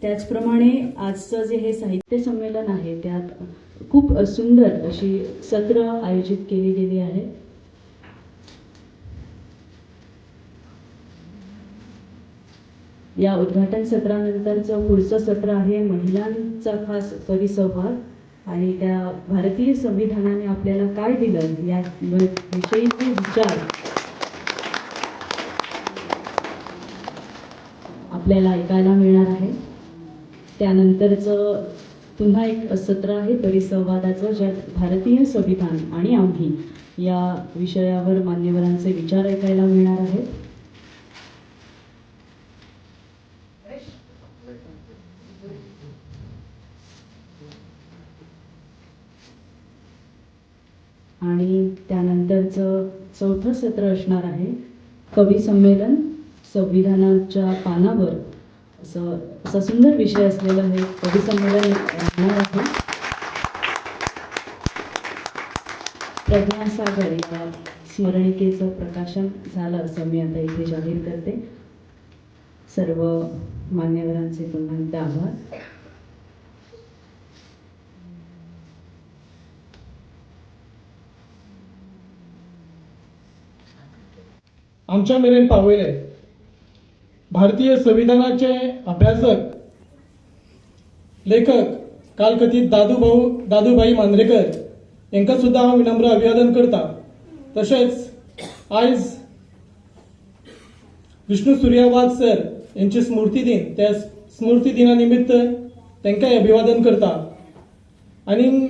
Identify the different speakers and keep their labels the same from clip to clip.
Speaker 1: त्याचप्रमाणे आजचं जे हे साहित्य संमेलन आहे त्यात खूप सुंदर अशी सत्र आयोजित केली गेली आहे. या उद्घाटन सत्रानंतरचं पुढचं सत्र आहे महिलांचा खास परिसंवाद आणि त्या भारतीय संविधानाने आपल्याला काय दिलं या विषयीचे विचार आपल्याला ऐकायला मिळणार आहे. त्यानंतरचं पुन्हा एक सत्र आहे परिसंवादाचं, ज्यात भारतीय संविधान आणि आम्ही या विषयावर मान्यवरांचे विचार ऐकायला मिळणार आहेत. आणि त्यानंतरचं चौथं सत्र असणार आहे कवी संमेलन. संविधानाच्या पानावर असं सुंदर विषय असलेलं हे कवी संमेलन असणार आहे. प्रज्ञासागर या स्मरणिकेचं प्रकाशन झालं असं मी आता इथे जाहीर करते. सर्व मान्यवरांचे पुन्हा एकदा आभार.
Speaker 2: आमच्या मेरेन पावयले भारतीय संविधानाचे अभ्यासक लेखक कालकथित दादूभाई मांद्रेकर यांका सुद्धा हांव विनम्र अभिवादन करता. तशेंच आयज विष्णू सुर्या सर यांचे स्मृती दिन, त्या स्मृती दिना निमित्त तांकांय अभिवादन करता. आणि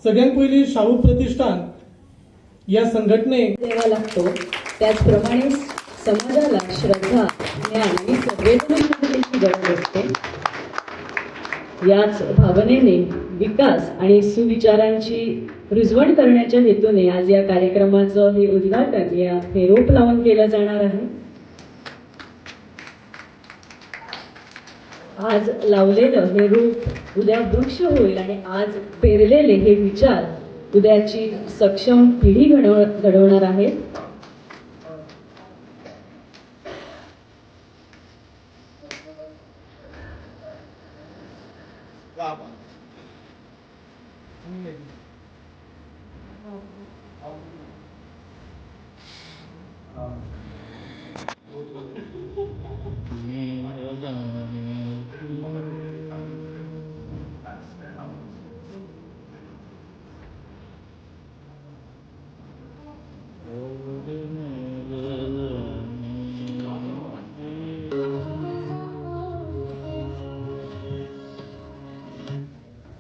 Speaker 2: सगळ्यात पयली शाहू प्रतिष्ठान या संघटनेक
Speaker 1: द्यावा लागतो, त्याचप्रमाणे समाजाला श्रद्धा, ज्ञान आणि संवेदनशीलतेची गरज असते. याच भावनेने विकास आणि सुविचारांची रुजवण करण्याच्या हेतूने आज या कार्यक्रमाचं हे उद्घाटन हे रोप लावून केलं जाणार आहे. आज लावलेलं हे रोप उद्या वृक्ष होईल आणि आज पेरलेले हे विचार उद्याची सक्षम पिढी घडवणार आहेत.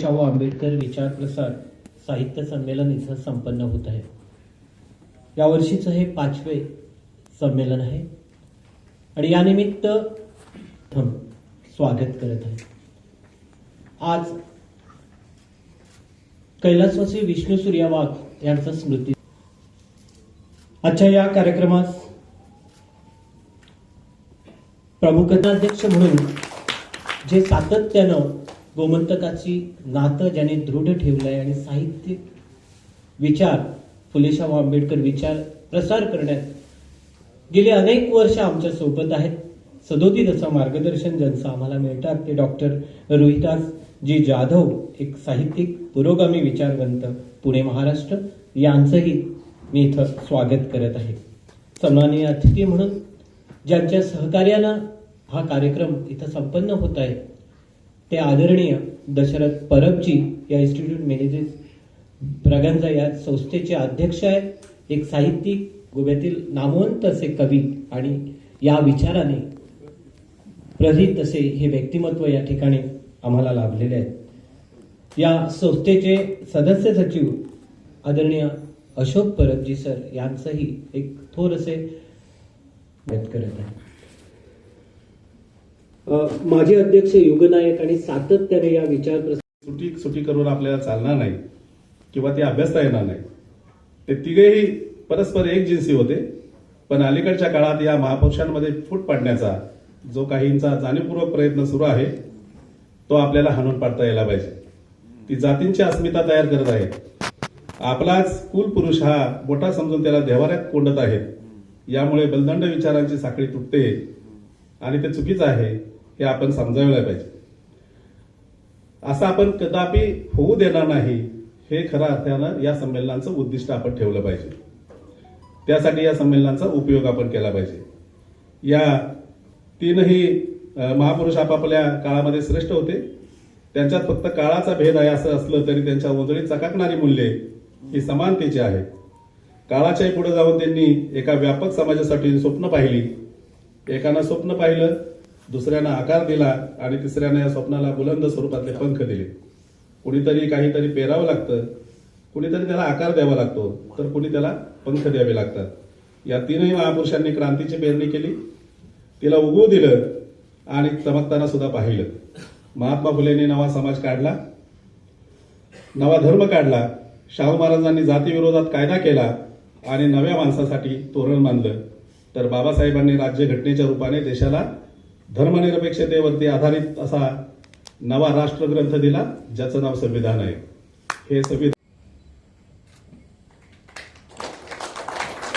Speaker 3: शाहू आंबेडकर विचार प्रसार साहित्य संमेलन इथं संपन्न होत आहे. यावर्षीचं हे 5वे संमेलन आहे आणि यानिमित्त स्वागत करत आहे. आज कैलासवासी विष्णू सूर्या वाघ यांचा स्मृती. आजच्या या कार्यक्रमास प्रमुख अध्यक्ष म्हणून जे सातत्यानं गोमंतकाची नातं ज्याने दृढ ठेवलंय आणि साहित्यिक विचार फुलेशाहू आंबेडकर विचार प्रसार करण्यात गेले अनेक वर्ष आमच्या सोबत आहेत. सदोदित असं मार्गदर्शन ज्यांचं आम्हाला मिळतात ते डॉक्टर रोहिदास जी जाधव, एक साहित्यिक पुरोगामी विचारवंत, पुणे महाराष्ट्र, यांचंही मी इथं स्वागत करत आहे. सन्माननीय अतिथी म्हणून ज्यांच्या सहकार्यानं हा कार्यक्रम इथं संपन्न होत आहे ते आदरणीय दशरथ परबजी या इन्स्टिट्यूट मॅनेजेस प्रगंजा या संस्थेचे अध्यक्ष आहेत. एक साहित्यिक, गोव्यातील नामवंत असे कवी आणि या विचाराने प्रथित असे हे व्यक्तिमत्व या ठिकाणी आम्हाला लाभलेले आहेत. या संस्थेचे सदस्य सचिव आदरणीय अशोक परबजी सर यांचंही एक थोर असे व्यक्त करत आहे. माजी अध्यक्ष युगनायक आणि सातत्याने या विचार
Speaker 4: सुटी करून आपल्याला चालणार नाही किंवा ते अभ्यासता येणार नाही. ते तिघेही परस्पर एक जिन्सी होते, पण अलीकडच्या काळात या महापक्षांमध्ये फूट पाडण्याचा जो काहींचा जाणीवपूर्वक प्रयत्न सुरू आहे तो आपल्याला हाणून पाडता यायला पाहिजे. ती जातींची अस्मिता तयार करत आहे. आपलाच कुल पुरुष हा मोठा समजून त्याला देवाऱ्यात कोंडत आहेत. यामुळे बलदंड विचारांची साखळी तुटते आणि ते चुकीचं आहे हे आपण समजावलं पाहिजे. असं आपण कदापि होऊ देणार नाही, हे खऱ्या अर्थानं या संमेलनाचं उद्दिष्ट आपण ठेवलं पाहिजे. त्यासाठी या संमेलनाचा उपयोग आपण केला पाहिजे. या तीनही महापुरुष आपापल्या काळामध्ये श्रेष्ठ होते. त्यांच्यात फक्त काळाचा भेद आहे असं असलं तरी त्यांच्या उजळीत चकाकणारी मूल्ये ही समानतेची आहेत. काळाच्याही पुढे जाऊन त्यांनी एका व्यापक समाजासाठी स्वप्न पाहिली. एकानं स्वप्न पाहिलं, दुसऱ्यानं आकार दिला आणि तिसऱ्यानं या स्वप्नाला बुलंद स्वरूपातले पंख दिले. कुणीतरी काहीतरी पेरावं लागतं, कुणीतरी त्याला आकार द्यावा लागतो, तर कुणी त्याला पंख द्यावे लागतात. या तीनही महापुरुषांनी क्रांतीची पेरणी केली, तिला उगवू दिलं आणि चमकताना सुद्धा पाहिलं. महात्मा फुलेंनी नवा समाज काढला, नवा धर्म काढला. शाहू महाराजांनी जातीविरोधात कायदा केला आणि नव्या माणसासाठी तोरण बांधलं. तर बाबासाहेबांनी राज्यघटनेच्या रूपाने देशाला धर्मनिरपेक्षतेवरती आधारित असा नवा राष्ट्रग्रंथ दिला, ज्याचं नाव संविधान आहे. हे संविधान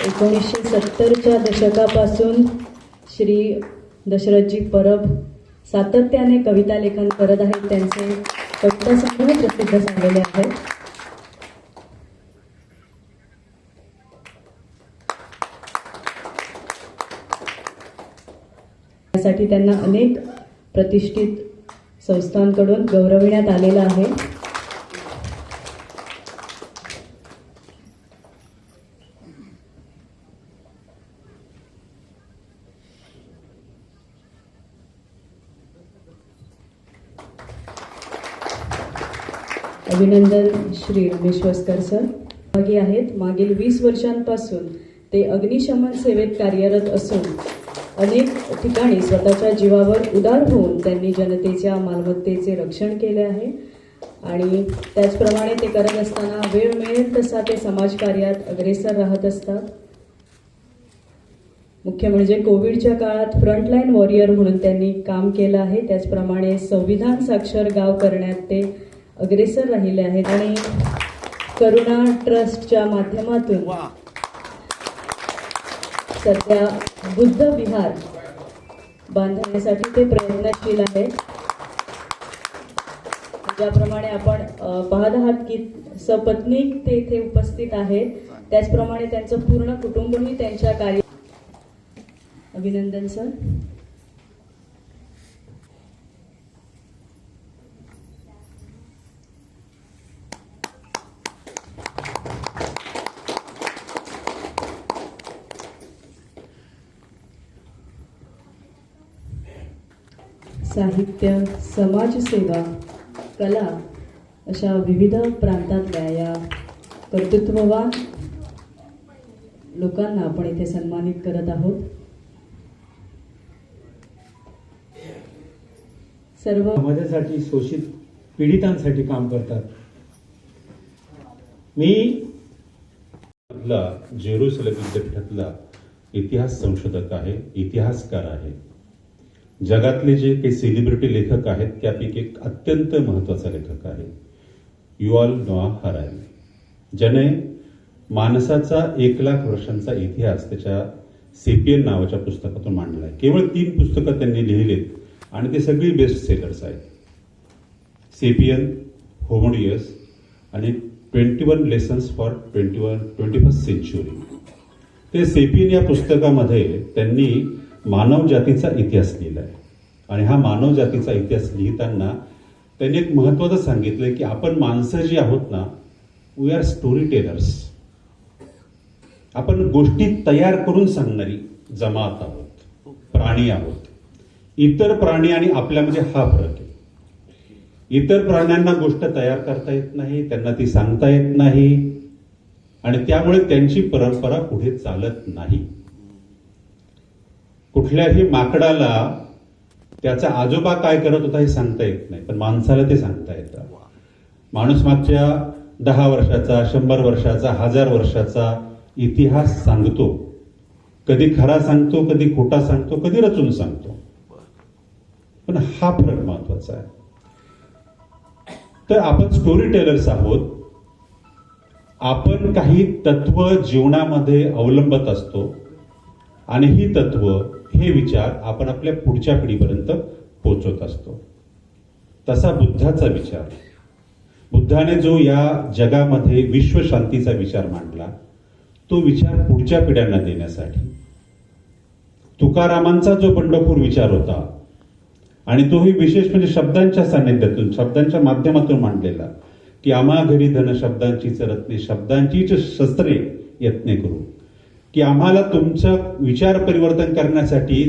Speaker 1: 1970च्या दशकापासून श्री दशरथजी परब सातत्याने कविता लेखन करत आहेत. त्यांचे कविता संग्रह प्रसिद्ध झालेले आहेत. यासाठी त्यांना अनेक प्रतिष्ठित संस्थांकडून गौरविण्यात आलेलं आहे. अभिनंदन श्री रमेश्वरकर सर. सहभागी आहेत. मागील 20 वर्षांपासून ते अग्निशमन सेवेत कार्यरत असून अनेक ठिकाणी स्वतःच्या जीवावर उदार होऊन त्यांनी जनतेच्या मालमत्तेचे रक्षण केले आहे. आणि त्याचप्रमाणे ते करत असताना वेळ मिळेल तसा ते समाजकार्यात अग्रेसर राहत असतात. मुख्य म्हणजे कोविडच्या काळात फ्रंटलाईन वॉरियर म्हणून त्यांनी काम केलं आहे. त्याचप्रमाणे संविधान साक्षर गाव करण्यात ते अग्रेसर राहिले आहेत. आणि करुणा ट्रस्टच्या माध्यमातून सध्या बुद्ध विहार बांधण्यासाठी ते प्रयत्नशील आहेत. ज्याप्रमाणे आपण पाहत आहात की सपत्नीक ते इथे उपस्थित आहेत, त्याचप्रमाणे त्यांचं पूर्ण कुटुंबही त्यांच्या कार्य. अभिनंदन सर. साहित्य, समाजसेवा, कला अशा विविध प्रांतातल्या या कर्तृत्ववान लोकांना आपण इथे सन्मानित करत आहोत. सर्व
Speaker 5: समाजासाठी, शोषित पीडितांसाठी काम करतात. मी
Speaker 4: जेरुसलेम विद्यापीठातला इतिहास संशोधक आहे, इतिहासकार आहे. जगातले जे काही सेलिब्रिटी लेखक आहेत त्यापैकी एक अत्यंत महत्वाचा लेखक आहे युव्हाल नोआ हरारी, ज्याने माणसाचा 1,00,000 वर्षांचा इतिहास त्याच्या सेपियन नावाच्या पुस्तकातून मांडला आहे. केवळ 3 पुस्तकं त्यांनी लिहिलीत आणि ते सगळी बेस्ट सेलर्स आहेत. सेपियन, होमोडियस आणि 21 लेसन्स फॉर 21st सेंच्युरी. ते सेपियन या पुस्तकामध्ये त्यांनी मानव जातीचा इतिहास लिहिलाय. आणि हा मानव जातीचा इतिहास लिहिताना त्यांनी एक महत्वाचं सांगितलंय की आपण माणसं जी आहोत ना, वी आर स्टोरी टेलर्स. आपण गोष्टी तयार करून सांगणारी जमात आहोत, प्राणी आहोत. इतर प्राणी आणि आपल्यामध्ये हा फरक आहे. इतर प्राण्यांना गोष्ट तयार करता येत नाही, त्यांना ती सांगता येत नाही आणि त्यामुळे त्यांची परंपरा पुढे चालत नाही. कुठल्याही माकडाला त्याचा आजोबा काय करत होता हे सांगता येत नाही, पण माणसाला ते सांगता येतं. माणूस मागच्या 10 वर्षाचा, 100 वर्षाचा, 1000 वर्षाचा इतिहास सांगतो. कधी खरा सांगतो, कधी खोटा सांगतो, कधी रचून सांगतो. पण हा फरक महत्वाचा आहे. तर आपण स्टोरी टेलर्स आहोत. आपण काही तत्व जीवनामध्ये अवलंबत असतो आणि ही तत्व, हे विचार आपण आपल्या पुढच्या पिढीपर्यंत पोचवत असतो. तसा बुद्धाचा विचार, बुद्धाने जो या जगामध्ये विश्वशांतीचा विचार मांडला, तो विचार पुढच्या पिढ्यांना देण्यासाठी. तुकारामांचा जो बंडखोर विचार होता, आणि तोही विशेष म्हणजे शब्दांच्या सान्निध्यातून, शब्दांच्या माध्यमातून मांडलेला, की आम्हा घरी धन शब्दांचीच रत्ने, शब्दांचीच शस्त्रे यत्ने करू, की आम्हाला तुमचं विचार परिवर्तन करण्यासाठी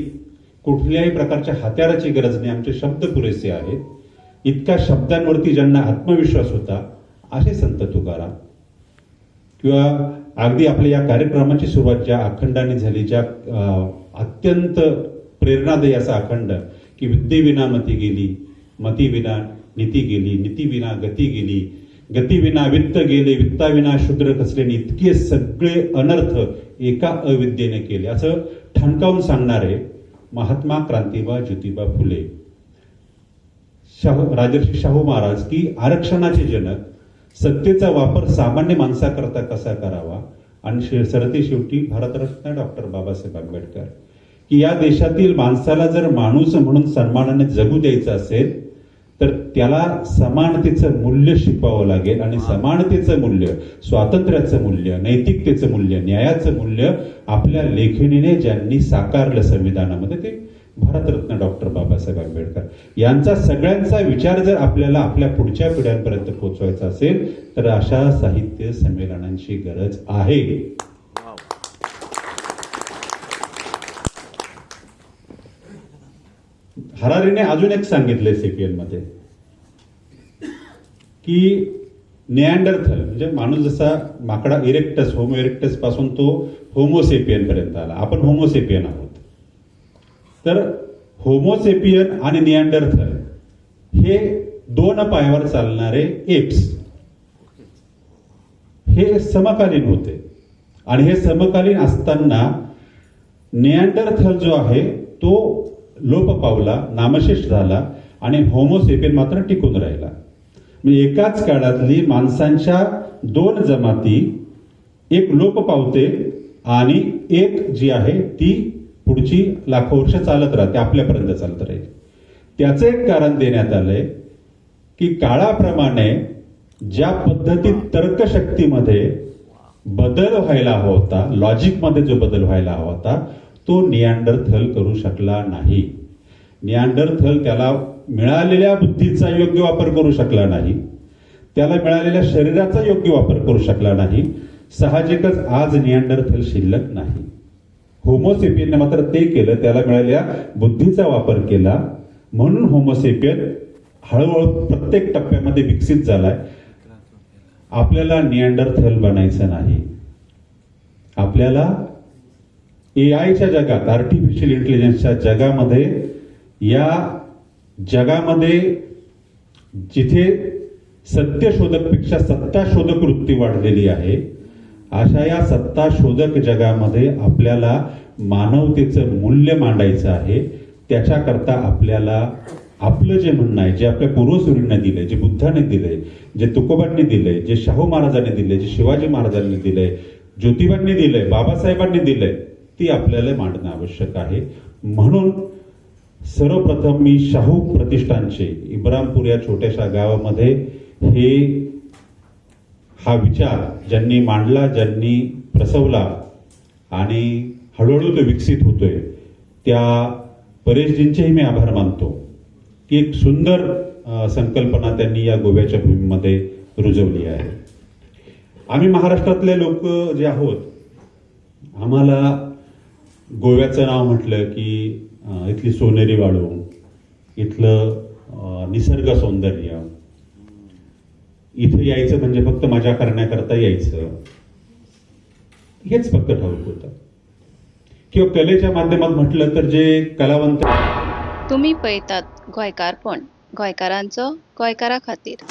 Speaker 4: कुठल्याही प्रकारच्या हत्याराची गरज नाही, आमचे शब्द पुरेसे आहेत. इतक्या शब्दांवरती ज्यांना आत्मविश्वास होता असे संत तुकाराम. किंवा अगदी आपल्या या कार्यक्रमाची सुरुवात ज्या अखंडाने झाली, ज्या अत्यंत प्रेरणादायी असा अखंड, की विद्येविना मती गेली, मतीविना नीती गेली, नीतीविना गती गेली, गतीविना वित्त गेले, वित्ताविना शूद्र खचले, इतके सगळे अनर्थ एका अविद्येने केले, असं ठणकावून सांगणारे महात्मा क्रांतिबा ज्योतिबा फुले, राजर्षी शाहू महाराज, की आरक्षणाचे जनक, सत्तेचा वापर सामान्य माणसाकरता कसा करावा, आणि सरते शेवटी भारतरत्न डॉक्टर बाबासाहेब आंबेडकर, की या देशातील माणसाला जर माणूस म्हणून सन्मानाने जगू द्यायचं असेल तर त्याला समानतेचं मूल्य शिकवावं लागेल. आणि समानतेचं मूल्य, स्वातंत्र्याचं मूल्य, नैतिकतेचं मूल्य, न्यायाचं मूल्य आपल्या लेखणीने ज्यांनी साकारलं संविधानामध्ये, ते भारतरत्न डॉक्टर बाबासाहेब आंबेडकर. यांचा सगळ्यांचा विचार जर आपल्याला आपल्या पुढच्या पिढ्यांपर्यंत पोहोचवायचा असेल तर अशा साहित्य संमेलनांची गरज आहे. हरारीने अजून एक सांगितलंय सेपियन मध्ये, की निअँडरथल म्हणजे माणूस जसा माकडा इरेक्टस, होमो इरेक्टस पासून तो होमोसेपियन पर्यंत आला, आपण होमोसेपियन आहोत. तर होमोसेपियन आणि निअँडरथल हे दोन पायावर चालणारे एप्स हे समकालीन होते. आणि हे समकालीन असताना निअँडरथल जो आहे तो लोप पावला, नामशेष झाला, आणि होमोसेपियन मात्र टिकून राहिला. म्हणजे एकाच काळातली माणसांच्या दोन जमाती, एक लोप पावते आणि एक जी आहे ती पुढची लाखो वर्ष चालत राहते, आपल्यापर्यंत चालत राहील. त्याचं एक कारण देण्यात आलंय, की काळाप्रमाणे ज्या पद्धतीत तर्कशक्तीमध्ये बदल व्हायला हवा होता, लॉजिकमध्ये जो बदल व्हायला हवा होता, तो निअँडरथल करू शकला नाही. निअँडरथल त्याला मिळालेल्या बुद्धीचा योग्य वापर करू शकला नाही, त्याला मिळालेल्या शरीराचा योग्य वापर करू शकला नाही. साहजिकच आज निअँडरथल शिल्लक नाही. होमोसेपियनने मात्र ते केलं, त्याला मिळालेल्या बुद्धीचा वापर केला, म्हणून होमोसेपियन हळूहळू प्रत्येक टप्प्यामध्ये विकसित झालाय. आपल्याला निअँडरथल बनायचं नाही. आपल्याला एआयच्या जगात, आर्टिफिशियल इंटेलिजन्सच्या जगामध्ये, या जगामध्ये जिथे सत्यशोधकपेक्षा सत्ताशोधक वृत्ती वाढलेली आहे, अशा या सत्ताशोधक जगामध्ये आपल्याला मानवतेचं मूल्य मांडायचं आहे. त्याच्याकरता आपल्याला आपलं जे म्हणणं आहे, जे आपल्या पूर्वसुरींना दिलंय, जे बुद्धाने दिलंय, जे तुकोबांनी दिलंय, जे शाहू महाराजांनी दिलंय, जे शिवाजी महाराजांनी दिलंय, ज्योतिबांनी दिलंय, बाबासाहेबांनी दिलंय, ती आपल्याला मांडणं आवश्यक आहे. म्हणून सर्वप्रथम मी शाहू प्रतिष्ठानचे इब्रामपूर या छोट्याशा गावामध्ये हा विचार ज्यांनी मांडला, ज्यांनी प्रसवला आणि हळूहळू तो विकसित होतोय, त्या परेशजींचेही मी आभार मानतो, की एक सुंदर संकल्पना त्यांनी या गोव्याच्या भूमीमध्ये रुजवली आहे. आम्ही महाराष्ट्रातले लोक जे आहोत, आम्हाला गोव्याचं नाव म्हटलं की इथली सोनेरी वाळू, इथलं निसर्ग सौंदर्य, इथे यायचं म्हणजे फक्त मजा करण्याकरता यायचं, हेच फक्त ठाऊक होतं. किंवा कलेच्या माध्यमात म्हटलं तर जे कलावंत.
Speaker 6: तुम्ही पळयतात गोंयकारपण, गोंयकारांचो गोंयकारा खातीर.